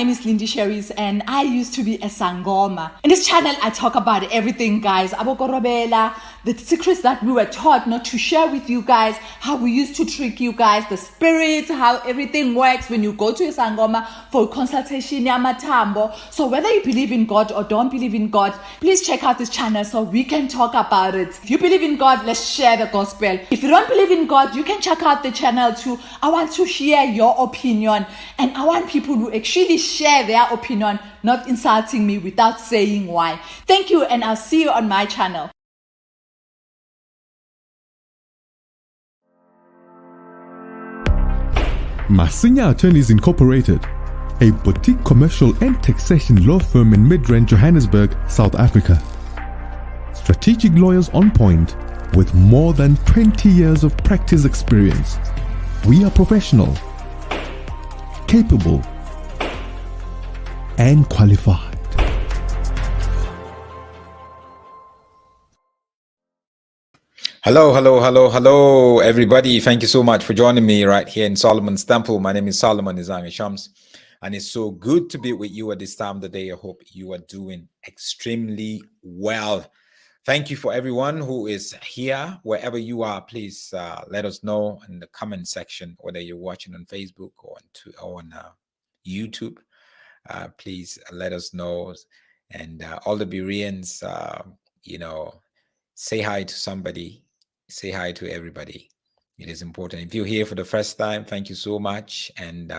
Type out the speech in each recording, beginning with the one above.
name is Lindy Sherries, and I used to be a Sangoma. In this channel, I talk about everything, guys. Abokorobela, the secrets that we were taught not to share with you guys, how we used to trick you guys, the spirits, how everything works when you go to a Sangoma for consultation, yamatambo. So whether you believe in God or don't believe in God, please check out this channel so we can talk about it. If you believe in God, let's share the gospel. If you don't believe in God, you can check out the channel too. I want to hear your opinion, and I want people to actually share their opinion, not insulting me without saying why. Thank you, and I'll see you on my channel. Masinya Attorneys Incorporated, a boutique commercial and taxation law firm in Midrand, Johannesburg, South Africa. Strategic lawyers on point with more than 20 years of practice experience. We are professional, capable, and qualified. Hello, everybody. Thank you so much for joining me right here in Solomon's Temple. My name is Solomon Izangi Shams, and it's so good to be with you at this time of the day. I hope you are doing extremely well. Thank you for everyone who is here. Wherever you are, please let us know in the comment section, whether you're watching on Facebook or on YouTube. Please let us know. And all the Bereans, say hi to somebody. Say hi to everybody. It is important. If you're here for the first time, thank you so much. And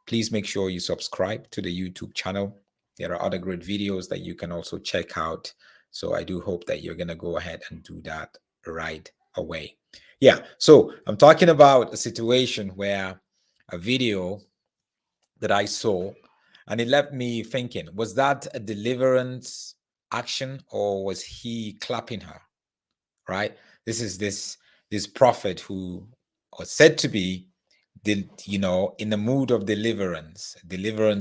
please make sure you subscribe to the YouTube channel. There are other great videos that you can also check out. So I do hope that you're going to go ahead and do that right away. Yeah, so I'm talking about a situation where a video that I saw, and it left me thinking, was that a deliverance action, or was he clapping her? Right? This is this prophet who was said to be, in the mood of deliverance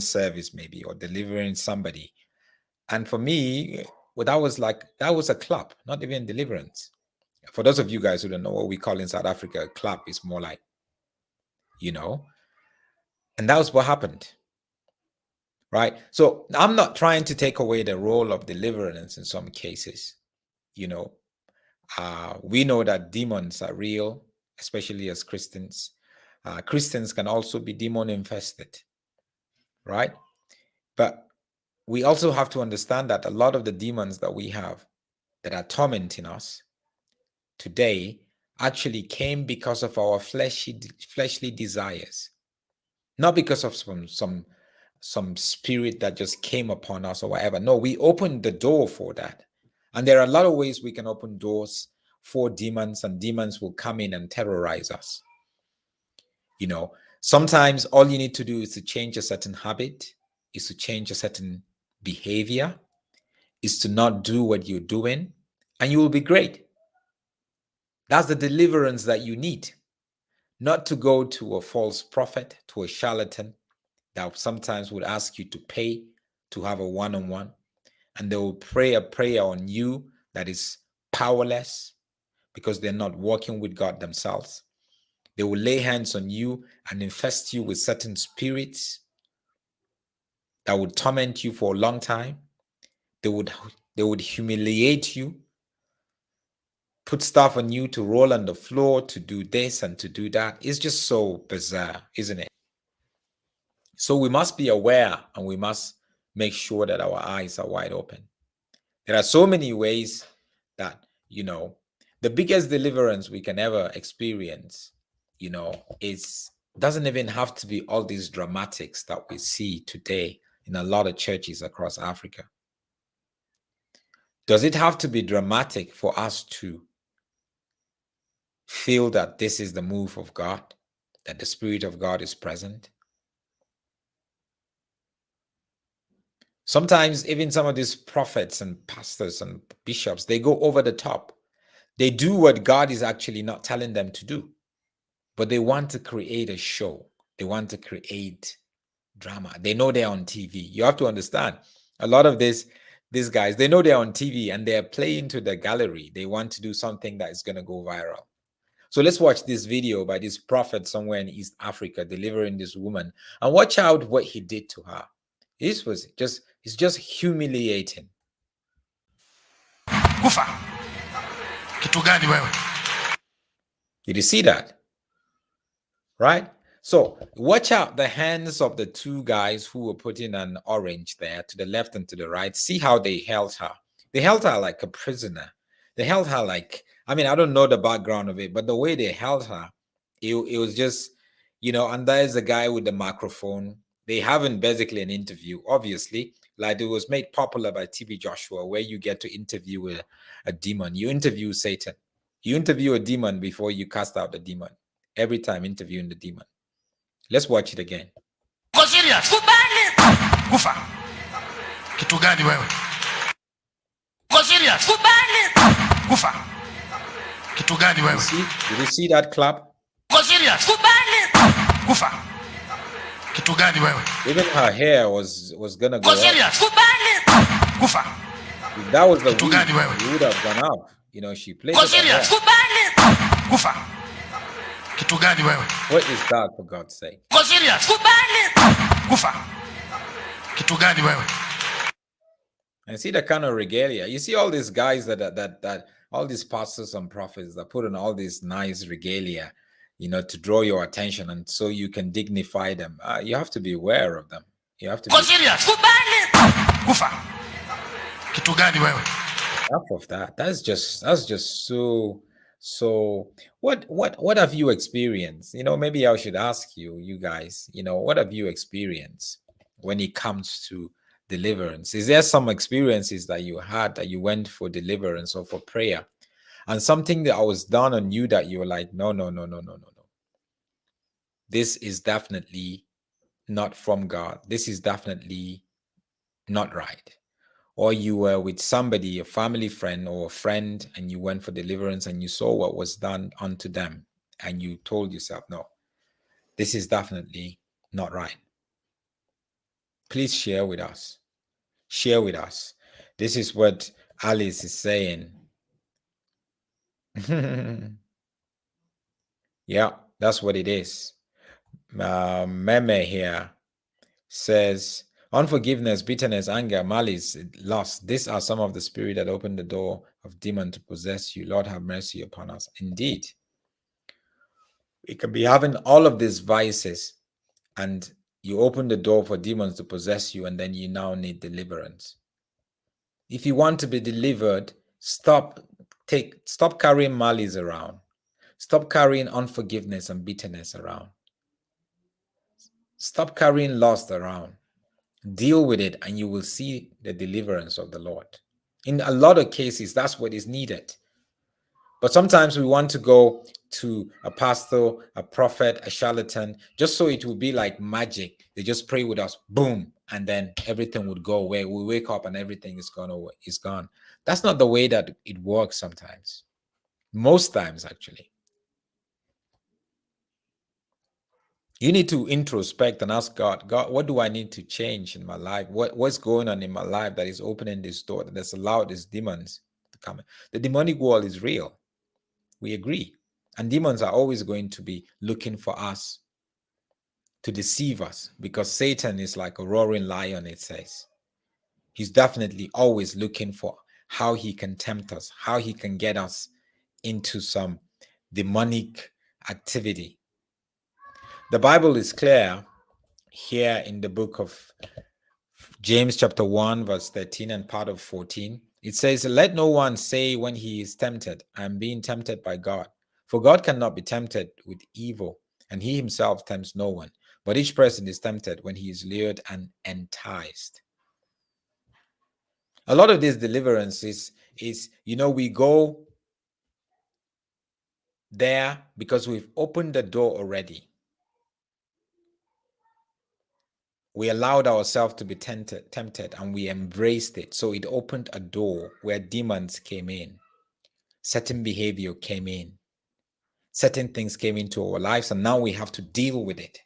service maybe, or delivering somebody. And for me, that was a clap, not even deliverance. For those of you guys who don't know, what we call in South Africa a clap is more like, and that was what happened. Right? So I'm not trying to take away the role of deliverance in some cases. We know that demons are real, especially as Christians. Christians can also be demon infested, right? But we also have to understand that a lot of the demons that we have that are tormenting us today actually came because of our fleshly desires, not because of some spirit that just came upon us or whatever. No, we opened the door for that. And there are a lot of ways we can open doors for demons, and demons will come in and terrorize us. Sometimes all you need to do is to change a certain habit, is to change a certain behavior, is to not do what you're doing, and you will be great. That's the deliverance that you need. Not to go to a false prophet, to a charlatan that sometimes would ask you to pay to have a one-on-one, and they will pray a prayer on you that is powerless because they're not working with God themselves. They will lay hands on you and infest you with certain spirits that would torment you for a long time. They would humiliate you, put stuff on you to roll on the floor, to do this and to do that. It's just so bizarre, isn't it? So we must be aware, and we must make sure that our eyes are wide open. There are so many ways that, the biggest deliverance we can ever experience, doesn't even have to be all these dramatics that we see today in a lot of churches across Africa. Does it have to be dramatic for us to feel that this is the move of God, that the Spirit of God is present? Sometimes even some of these prophets and pastors and bishops, they go over the top. They do what God is actually not telling them to do, but they want to create a show. They want to create drama. They know they're on TV. You have to understand, a lot of these guys, they know they're on TV and they're playing to the gallery. They want to do something that is going to go viral. So let's watch this video by this prophet somewhere in East Africa delivering this woman, and watch out what he did to her. It's just humiliating. Kufa. Kitu gani wewe? Did you see that? Right? So watch out the hands of the two guys who were putting an orange there to the left and to the right. See how they held her. They held her like a prisoner. They held her like, I mean, I don't know the background of it, but the way they held her, it was just, and there's a guy with the microphone. They haven't basically an interview, obviously. Like it was made popular by TB Joshua, where you get to interview a demon. You interview Satan. You interview a demon before you cast out the demon. Every time interviewing the demon. Let's watch it again. Uko serious? Kufa. Kitu gani wewe? Uko serious? Kufa. Kitu gani wewe? Did you see that clap? Uko serious? Kufa. Kitu gani wewe? Even her hair was gonna go Uko serious? Kufa. If that was the Kitu gani wewe? it would have gone up. She played Uko with her hair. serious? Kufa. Kitu gani wewe? What is that, for God's sake? Uko serious? Kufa. Kitu gani wewe? And see the kind of regalia. You see all these guys that all these pastors and prophets that put on all this nice regalia, to draw your attention, and so you can dignify them. You have to be aware of them. You have to Uko be serious? Kufa. Kitu gani wewe? enough of that. That's just so what have you experienced? Maybe I should ask you guys, what have you experienced when it comes to deliverance? Is there some experiences that you had that you went for deliverance or for prayer, and something that was done on you that you were like, no, this is definitely not from God, this is definitely not right? Or you were with somebody, a family friend or a friend, and you went for deliverance and you saw what was done unto them, and you told yourself, no, this is definitely not right. Please share with us. Share with us. This is what Alice is saying. Yeah, that's what it is. Meme here says, unforgiveness, bitterness, anger, malice, lust. These are some of the spirit that open the door of demon to possess you. Lord, have mercy upon us. Indeed, we can be having all of these vices, and you open the door for demons to possess you, and then you now need deliverance. If you want to be delivered, stop carrying malice around. Stop carrying unforgiveness and bitterness around. Stop carrying lust around. Deal with it, and you will see the deliverance of the Lord. In a lot of cases, that's what is needed. But sometimes we want to go to a pastor, a prophet, a charlatan, just so it will be like magic. They just pray with us, boom, and then everything would go away. We wake up and everything is gone away. It's gone. That's not the way that it works sometimes. Most times, actually. You need to introspect and ask God, what do I need to change in my life? What's going on in my life that is opening this door, that has allowed these demons to come in? The demonic world is real. We agree. And demons are always going to be looking for us to deceive us, because Satan is like a roaring lion, it says. He's definitely always looking for how he can tempt us, how he can get us into some demonic activity. The Bible is clear here in the book of James chapter 1 verse 13 and part of 14. It says, let no one say when he is tempted, I am being tempted by God. For God cannot be tempted with evil, and he himself tempts no one. But each person is tempted when he is lured and enticed. A lot of this deliverance is we go there because we've opened the door already. We allowed ourselves to be tempted, and we embraced it. So it opened a door where demons came in. Certain behavior came in. Certain things came into our lives, and now we have to deal with it.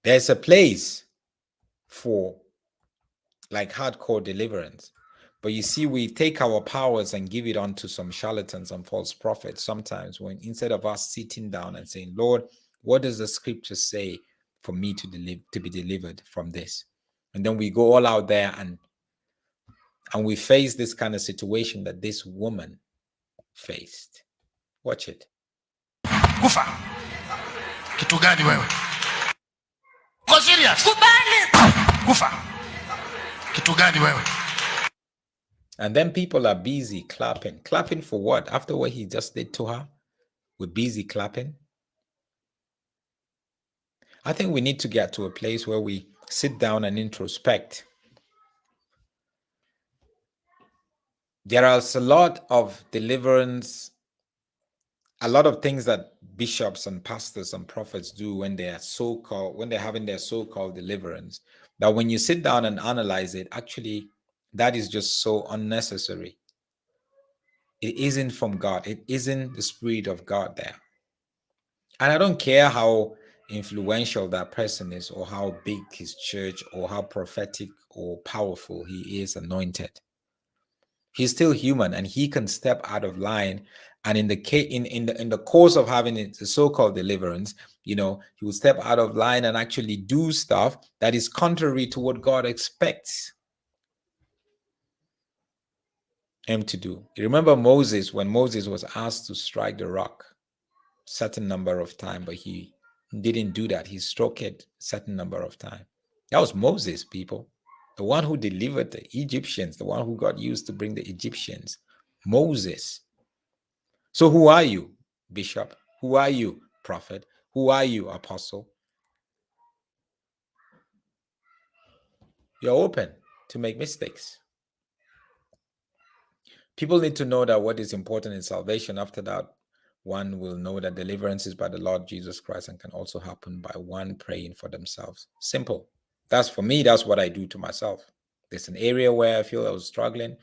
There's a place for like hardcore deliverance. But you see, we take our powers and give it on to some charlatans and false prophets sometimes, when instead of us sitting down and saying, Lord, what does the scripture say for me to be delivered from this. And then we go all out there and we face this kind of situation that this woman faced. Watch it. Kufa. Kitu gani wewe? Uko serious? Kubali. Kufa. Kitu gani wewe? And then people are busy clapping. Clapping for what? After what he just did to her? We're busy clapping. I think we need to get to a place where we sit down and introspect. There are a lot of deliverance, a lot of things that bishops and pastors and prophets do when they're having their so-called deliverance, that when you sit down and analyze it, actually, that is just so unnecessary. It isn't from God. It isn't the Spirit of God there. And I don't care how influential that person is, or how big his church, or how prophetic or powerful he is anointed. He's still human, and he can step out of line. And in the course of having the so-called deliverance, he will step out of line and actually do stuff that is contrary to what God expects him to do. You remember Moses, when Moses was asked to strike the rock a certain number of times, but he didn't do that. He struck it a certain number of times. That was Moses, people. The one who delivered the Egyptians, the one who got used to bring the Egyptians. Moses. So who are you, bishop? Who are you, prophet? Who are you, apostle? You're open to make mistakes. People need to know that what is important in salvation. After that, one will know that deliverance is by the Lord Jesus Christ and can also happen by one praying for themselves. Simple. That's for me. That's what I do to myself. There's an area where I feel I was struggling.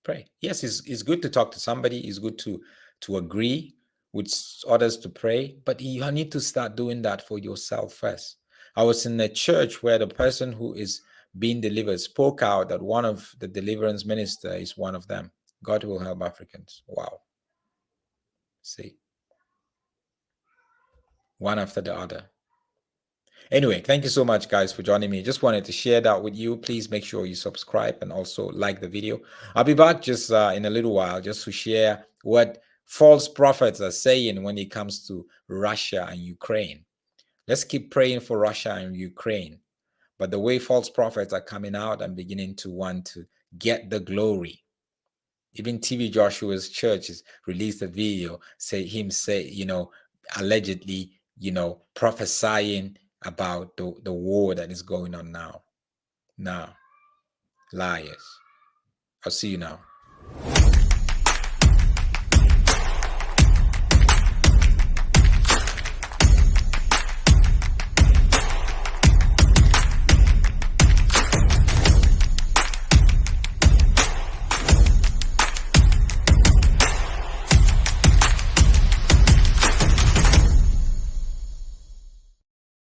Pray. Yes, it's good to talk to somebody. It's good to agree with others to pray, but you need to start doing that for yourself first. I was in a church where the person who is being delivered spoke out that one of the deliverance minister is one of them. God will help Africans. Wow. See, one after the other. Anyway, thank you so much, guys, for joining me. Just wanted to share that with you. Please make sure you subscribe and also like the video. I'll be back just in a little while just to share what false prophets are saying when it comes to Russia and Ukraine. Let's keep praying for Russia and Ukraine. But the way false prophets are coming out and beginning to want to get the glory. Even TV Joshua's church has released a video, allegedly, prophesying about the war that is going on now. Liars. I'll see you now.